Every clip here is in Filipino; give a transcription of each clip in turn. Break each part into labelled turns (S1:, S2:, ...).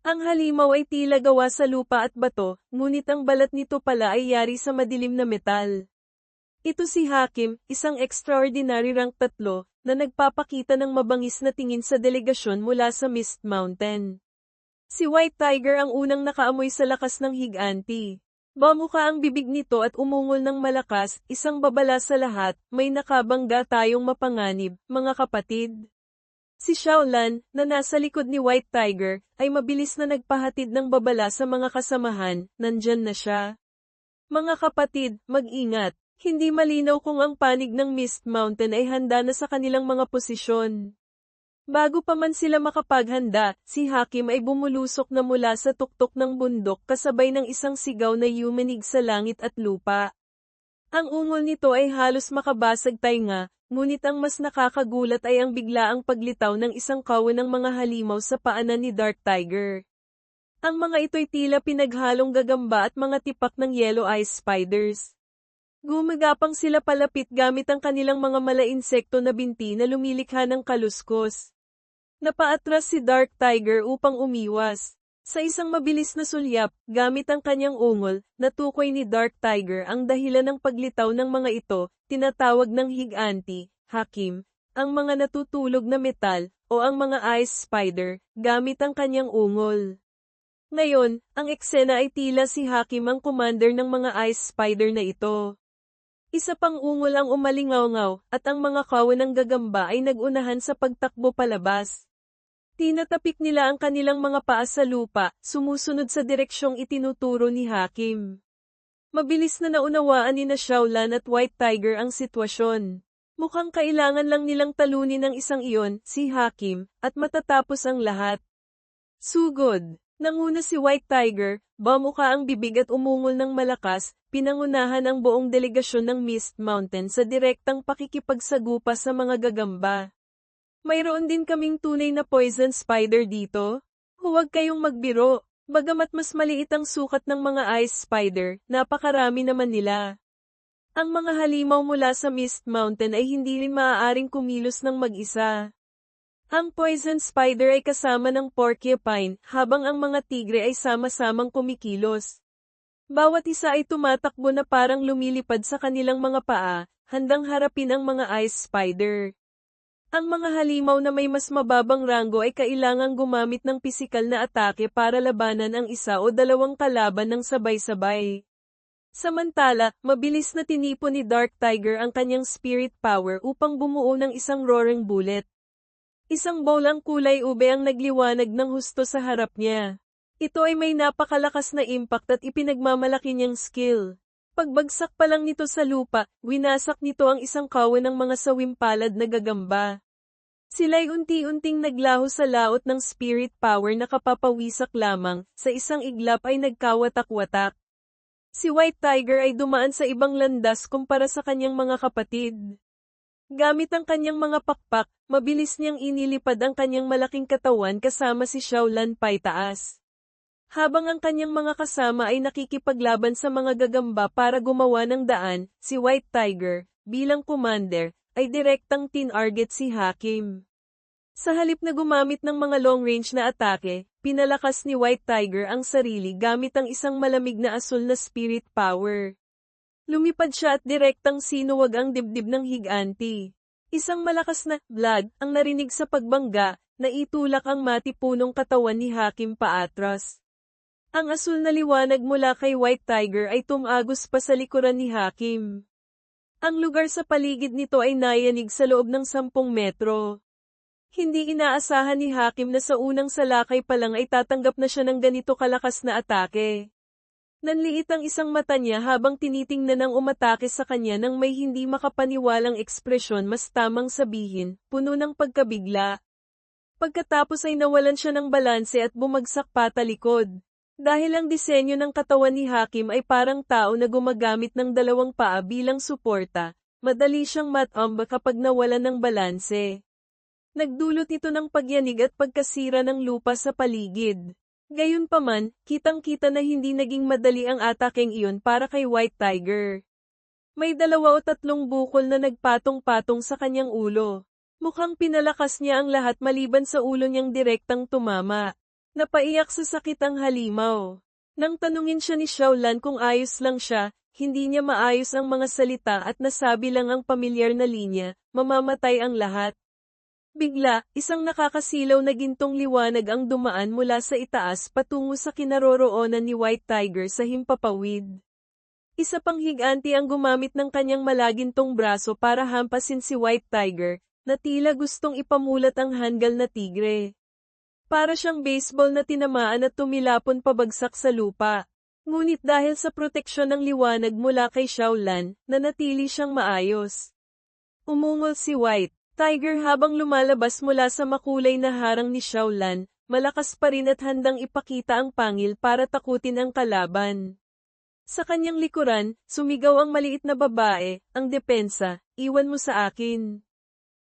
S1: Ang halimaw ay tila gawa sa lupa at bato, ngunit ang balat nito pala ay yari sa madilim na metal. Ito si Hakim, isang extraordinary rank 3, na nagpapakita ng mabangis na tingin sa delegasyon mula sa Mist Mountain. Si White Tiger ang unang nakaamoy sa lakas ng higanti. Bamuka ang bibig nito at umungol ng malakas, isang babala sa lahat, may nakabangga tayong mapanganib, mga kapatid. Si Xiaolan, na nasa likod ni White Tiger, ay mabilis na nagpahatid ng babala sa mga kasamahan, nandyan na siya. Mga kapatid, mag-ingat. Hindi malinaw kung ang panig ng Mist Mountain ay handa na sa kanilang mga posisyon. Bago pa man sila makapaghanda, si Hakim ay bumulusok na mula sa tuktok ng bundok kasabay ng isang sigaw na yumanig sa langit at lupa. Ang ungol nito ay halos makabasag tainga, ngunit ang mas nakakagulat ay ang biglaang paglitaw ng isang kawan ng mga halimaw sa paanan ni Dark Tiger. Ang mga ito'y tila pinaghalong gagamba at mga tipak ng yellow ice spiders. Gumagapang sila palapit gamit ang kanilang mga mala-insekto na binti na lumilikha ng kaluskos. Napaatras si Dark Tiger upang umiwas. Sa isang mabilis na sulyap, gamit ang kanyang ungol, natukoy ni Dark Tiger ang dahilan ng paglitaw ng mga ito, tinatawag ng higanti, Hakim, ang mga natutulog na metal, o ang mga ice spider, gamit ang kanyang ungol. Ngayon, ang eksena ay tila si Hakim ang commander ng mga ice spider na ito. Isa pang ungol ang umalingaw-ngaw, at ang mga kawan ng gagamba ay nagunahan sa pagtakbo palabas. Tinatapik nila ang kanilang mga paa sa lupa, sumusunod sa direksyong itinuturo ni Hakim. Mabilis na naunawaan ni Xiaolan at White Tiger ang sitwasyon. Mukhang kailangan lang nilang talunin ang isang iyon, si Hakim, at matatapos ang lahat. Sugod. Nanguna si White Tiger, bamuka ang bibig at umungol ng malakas, pinangunahan ang buong delegasyon ng Mist Mountain sa direktang pakikipagsagupa sa mga gagamba. Mayroon din kaming tunay na poison spider dito. Huwag kayong magbiro, bagamat mas maliit ang sukat ng mga ice spider, napakarami naman nila. Ang mga halimaw mula sa Mist Mountain ay hindi rin maaaring kumilos ng mag-isa. Ang poison spider ay kasama ng porcupine, habang ang mga tigre ay sama-samang kumikilos. Bawat isa ay tumatakbo na parang lumilipad sa kanilang mga paa, handang harapin ang mga ice spider. Ang mga halimaw na may mas mababang ranggo ay kailangang gumamit ng pisikal na atake para labanan ang isa o dalawang kalaban ng sabay-sabay. Samantala, mabilis na tinipon ni Dark Tiger ang kanyang spirit power upang bumuo ng isang roaring bullet. Isang bowl ang kulay ube ang nagliwanag ng husto sa harap niya. Ito ay may napakalakas na impact at ipinagmamalaki niyang skill. Pagbagsak pa lang nito sa lupa, winasak nito ang isang kawan ng mga sawimpalad na gagamba. Sila'y unti-unting naglaho sa laot ng spirit power na kapapawisak lamang, sa isang iglap ay nagkawatak-watak. Si White Tiger ay dumaan sa ibang landas kumpara sa kanyang mga kapatid. Gamit ang kanyang mga pakpak, mabilis niyang inilipad ang kanyang malaking katawan kasama si Xiaolan paitaas. Habang ang kanyang mga kasama ay nakikipaglaban sa mga gagamba para gumawa ng daan, si White Tiger, bilang commander, ay direktang tinarget si Hakim. Sa halip na gumamit ng mga long-range na atake, pinalakas ni White Tiger ang sarili gamit ang isang malamig na asul na spirit power. Lumipad siya at direktang sinuwag ang dibdib ng higanti. Isang malakas na blood ang narinig sa pagbangga, na itulak ang matipunong katawan ni Hakim paatras. Ang asul na liwanag mula kay White Tiger ay tumagos pa sa likuran ni Hakim. Ang lugar sa paligid nito ay nayanig sa loob ng 10 metro. Hindi inaasahan ni Hakim na sa unang salakay pa lang ay tatanggap na siya ng ganito kalakas na atake. Nanliit ang isang mata niya habang tinitingnan ng umatake sa kanya ng may hindi makapaniwalang ekspresyon, mas tamang sabihin, puno ng pagkabigla. Pagkatapos ay nawalan siya ng balanse at bumagsak patalikod. Dahil ang disenyo ng katawan ni Hakim ay parang tao na gumagamit ng 2 paa bilang suporta, madali siyang matumba kapag nawalan ng balanse. Nagdulot ito ng pagyanig at pagkasira ng lupa sa paligid. Gayunpaman, kitang-kita na hindi naging madali ang atakeng iyon para kay White Tiger. May 2 o 3 bukol na nagpatong-patong sa kanyang ulo. Mukhang pinalakas niya ang lahat maliban sa ulo niyang direktang tumama. Napaiyak sa sakit ang halimaw. Nang tanungin siya ni Xiaolan kung ayos lang siya, hindi niya maayos ang mga salita at nasabi lang ang pamilyar na linya, mamamatay ang lahat. Bigla, isang nakakasilaw na gintong liwanag ang dumaan mula sa itaas patungo sa kinaroroonan ni White Tiger sa himpapawid. Isa pang higanti ang gumamit ng kanyang malagintong braso para hampasin si White Tiger, na tila gustong ipamulat ang hanggal na tigre. Para siyang baseball na tinamaan at tumilapon pabagsak sa lupa. Ngunit dahil sa proteksyon ng liwanag mula kay Xiaolan, nanatili siyang maayos. Umungol si White Tiger habang lumalabas mula sa makulay na harang ni Xiaolan, malakas pa rin at handang ipakita ang pangil para takutin ang kalaban. Sa kanyang likuran, sumigaw ang maliit na babae, ang depensa, iwan mo sa akin.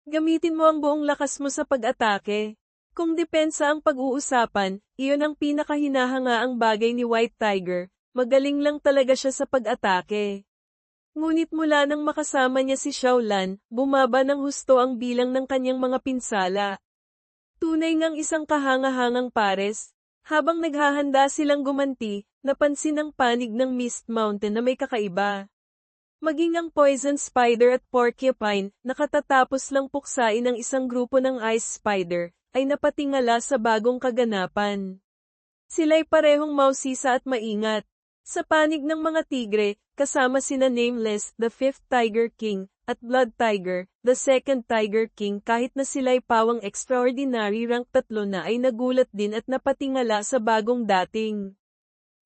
S1: Gamitin mo ang buong lakas mo sa pag-atake. Kung depensa ang pag-uusapan, iyon ang pinakahinahangaang bagay ni White Tiger, magaling lang talaga siya sa pag-atake. Ngunit mula nang makasama niya si Xiaolan, bumaba ng husto ang bilang ng kanyang mga pinsala. Tunay ngang isang kahangahangang pares. Habang naghahanda silang gumanti, napansin ang panig ng Mist Mountain na may kakaiba. Maging ang Poison Spider at Porcupine, nakatatapos lang puksain ng isang grupo ng Ice Spider, ay napatingala sa bagong kaganapan. Sila'y parehong mausisa at maingat. Sa panig ng mga tigre, kasama sina Nameless, the 5th Tiger King, at Blood Tiger, the 2nd Tiger King kahit na sila'y pawang extraordinary rank 3 na ay nagulat din at napatingala sa bagong dating.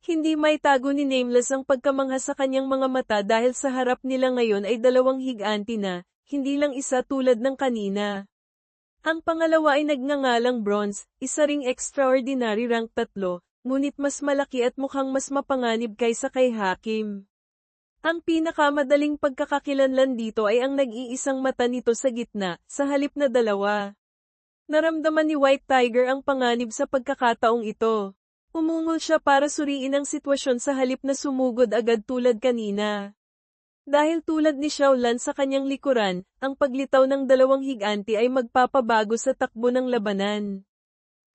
S1: Hindi may tago ni Nameless ang pagkamangha sa kanyang mga mata dahil sa harap nila ngayon ay dalawang higanti na, hindi lang isa tulad ng kanina. Ang pangalawa ay nagngangalang Bronze, isa ring extraordinary rank 3, ngunit mas malaki at mukhang mas mapanganib kaysa kay Hakim. Ang pinakamadaling pagkakakilanlan dito ay ang nag-iisang mata nito sa gitna, sa halip na dalawa. Naramdaman ni White Tiger ang panganib sa pagkakataong ito. Umungol siya para suriin ang sitwasyon sa halip na sumugod agad tulad kanina. Dahil tulad ni Xiaolan sa kanyang likuran, ang paglitaw ng dalawang higanti ay magpapabago sa takbo ng labanan.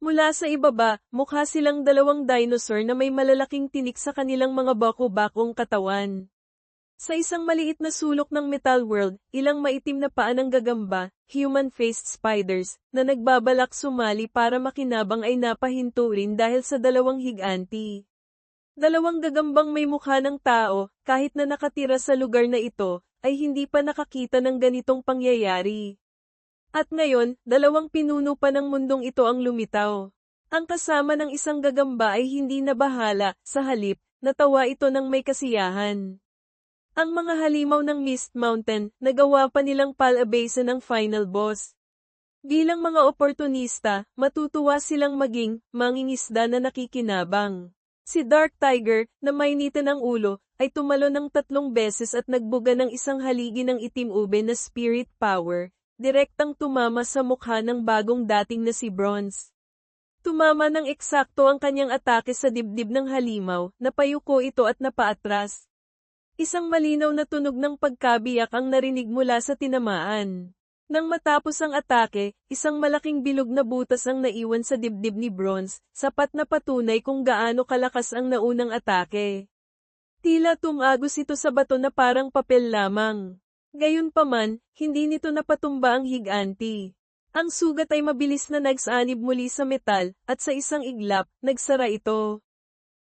S1: Mula sa ibaba, mukha silang dalawang dinosaur na may malalaking tinik sa kanilang mga bako-bakong katawan. Sa isang maliit na sulok ng Metal World, ilang maitim na paa ng gagamba, human-faced spiders, na nagbabalak sumali para makinabang ay napahinto rin dahil sa dalawang higanti. Dalawang gagambang may mukha ng tao, kahit na nakatira sa lugar na ito, ay hindi pa nakakita ng ganitong pangyayari. At ngayon, dalawang pinuno pa ng mundong ito ang lumitaw. Ang kasama ng isang gagamba ay hindi nabahala, sa halip, natawa ito ng may kasiyahan. Ang mga halimaw ng Mist Mountain, nagawa pa nilang palabasan ng final boss. Bilang mga oportunista, matutuwa silang maging mangingisda na nakikinabang. Si Dark Tiger, na mainitan ang ulo, ay tumalo ng 3 beses at nagbuga ng isang haligi ng itim ube na spirit power. Direktang tumama sa mukha ng bagong dating na si Bronze. Tumama ng eksakto ang kanyang atake sa dibdib ng halimaw, napayuko ito at napaatras. Isang malinaw na tunog ng pagkabiyak ang narinig mula sa tinamaan. Nang matapos ang atake, isang malaking bilog na butas ang naiwan sa dibdib ni Bronze, sapat na patunay kung gaano kalakas ang naunang atake. Tila tumagos ito sa bato na parang papel lamang. Gayunpaman, hindi nito napatumba ang higanti. Ang sugat ay mabilis na nagsanib muli sa metal, at sa isang iglap, nagsara ito.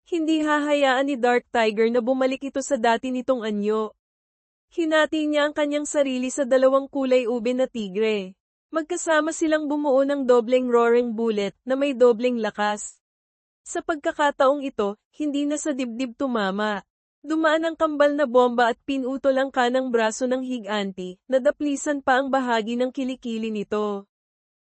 S1: Hindi hahayaan ni Dark Tiger na bumalik ito sa dati nitong anyo. Hinati niya ang kanyang sarili sa dalawang kulay ube na tigre. Magkasama silang bumuo ng dobleng roaring bullet na may dobleng lakas. Sa pagkakataong ito, hindi na sa dibdib tumama. Dumaan ang kambal na bomba at pinutol ang kanang braso ng higanti, nadaplisan pa ang bahagi ng kilikili nito.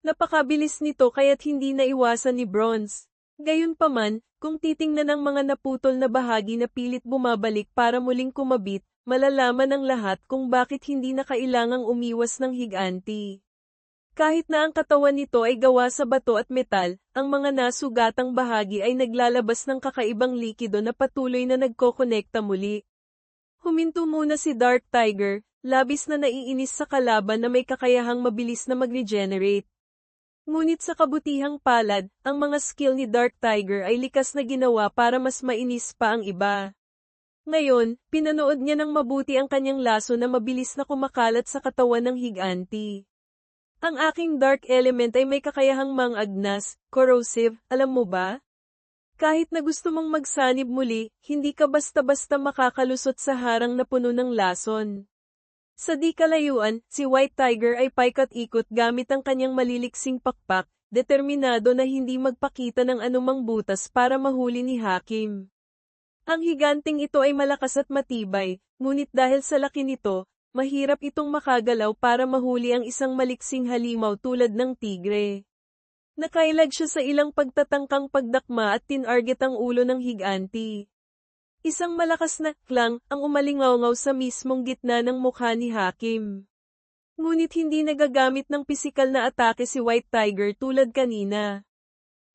S1: Napakabilis nito kaya't hindi naiwasan ni Bronze. Gayunpaman, kung titingnan ang mga naputol na bahagi na pilit bumabalik para muling kumabit, malalaman ng lahat kung bakit hindi na kailangang umiwas ng higanti. Kahit na ang katawan nito ay gawa sa bato at metal, ang mga nasugatang bahagi ay naglalabas ng kakaibang likido na patuloy na nagkokonekta muli. Huminto muna si Dark Tiger, labis na naiinis sa kalaban na may kakayahang mabilis na mag-regenerate. Ngunit sa kabutihang palad, ang mga skill ni Dark Tiger ay likas na ginawa para mas mainis pa ang iba. Ngayon, pinanood niya ng mabuti ang kanyang laso na mabilis na kumakalat sa katawan ng higanti. Ang aking dark element ay may kakayahang mangagnas, corrosive, alam mo ba? Kahit na gusto mong magsanib muli, hindi ka basta-basta makakalusot sa harang na puno ng lason. Sa di kalayuan, si White Tiger ay paikat-ikot gamit ang kanyang maliliksing pakpak, determinado na hindi magpakita ng anumang butas para mahuli ni Hakim. Ang higanting ito ay malakas at matibay, ngunit dahil sa laki nito, mahirap itong makagalaw para mahuli ang isang maliksing halimaw tulad ng tigre. Nakailag siya sa ilang pagtatangkang pagdakma at tinarget ang ulo ng higanti. Isang malakas na klang ang umalingaw sa mismong gitna ng mukha ni Hakim. Ngunit hindi nagagamit ng pisikal na atake si White Tiger tulad kanina.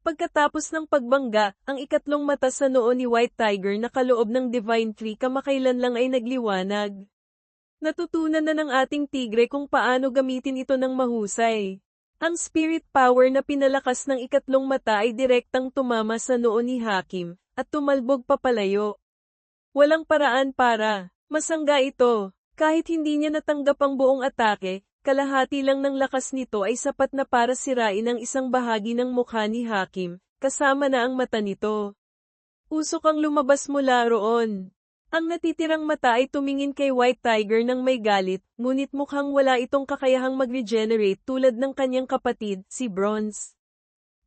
S1: Pagkatapos ng pagbangga, ang ikatlong mata sa noo ni White Tiger na kaloob ng Divine Tree kamakailan lang ay nagliwanag. Natutunan na ng ating tigre kung paano gamitin ito ng mahusay. Ang spirit power na pinalakas ng ikatlong mata ay direktang tumama sa noo ni Hakim, at tumalbog papalayo. Walang paraan para masangga ito. Kahit hindi niya natanggap ang buong atake, kalahati lang ng lakas nito ay sapat na para sirain ang isang bahagi ng mukha ni Hakim, kasama na ang mata nito. Usok ang lumabas mula roon. Ang natitirang mata ay tumingin kay White Tiger ng may galit, ngunit mukhang wala itong kakayahang mag-regenerate tulad ng kanyang kapatid, si Bronze.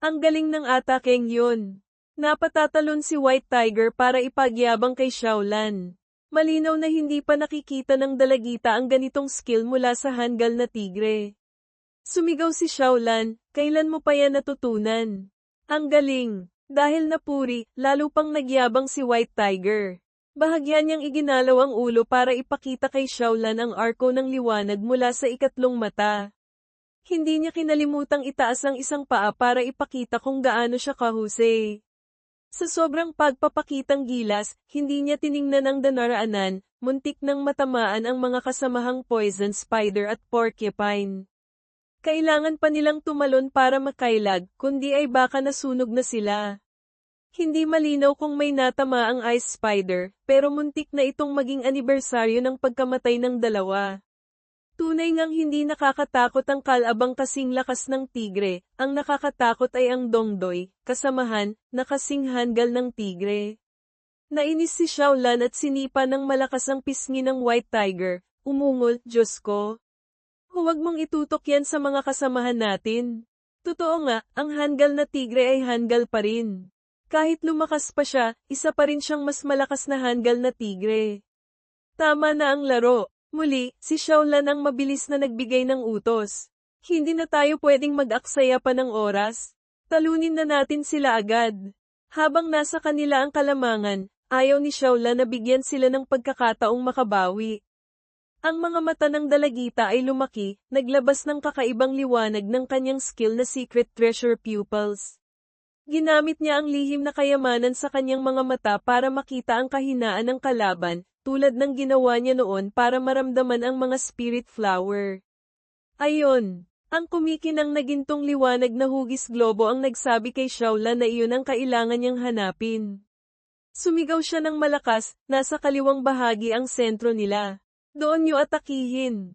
S1: Ang galing ng atakeng yun. Napatatalon si White Tiger para ipagyabang kay Xiaolan. Malinaw na hindi pa nakikita ng dalagita ang ganitong skill mula sa hanggal na tigre. Sumigaw si Xiaolan, kailan mo pa yan natutunan? Ang galing. Dahil napuri, lalo pang nagyabang si White Tiger. Bahagyan niyang iginalaw ang ulo para ipakita kay Xiaolan ang arko ng liwanag mula sa ikatlong mata. Hindi niya kinalimutang itaas ang isang paa para ipakita kung gaano siya kahusay. Sa sobrang pagpapakitang gilas, hindi niya tiningnan ang danaraanan, muntik nang matamaan ang mga kasamahang poison spider at porcupine. Kailangan pa nilang tumalon para makailag, kundi ay baka nasunog na sila. Hindi malinaw kung may natama ang ice spider, pero muntik na itong maging anibersaryo ng pagkamatay ng dalawa. Tunay ngang hindi nakakatakot ang kalabang kasing lakas ng tigre, ang nakakatakot ay ang dongdoy, kasamahan, na kasing hanggal ng tigre. Nainis si Xiaolan at sinipa ng malakas ang pisngi ng White Tiger, umungol, Diyos ko. Huwag mong itutok yan sa mga kasamahan natin. Totoo nga, ang hanggal na tigre ay hanggal pa rin. Kahit lumakas pa siya, isa pa rin siyang mas malakas na hanggal na tigre. Tama na ang laro. Muli, si Xiaolan ang mabilis na nagbigay ng utos. Hindi na tayo pwedeng mag-aksaya pa ng oras. Talunin na natin sila agad. Habang nasa kanila ang kalamangan, ayaw ni Xiaolan na bigyan sila ng pagkakataong makabawi. Ang mga mata ng dalagita ay lumaki, naglabas ng kakaibang liwanag ng kanyang skill na Secret Treasure Pupils. Ginamit niya ang lihim na kayamanan sa kanyang mga mata para makita ang kahinaan ng kalaban, tulad ng ginawa niya noon para maramdaman ang mga spirit flower. Ayon, ang kumikinang na gintong liwanag na hugis globo ang nagsabi kay Xiaolan na iyon ang kailangan niyang hanapin. Sumigaw siya ng malakas, nasa kaliwang bahagi ang sentro nila. Doon niyo atakihin.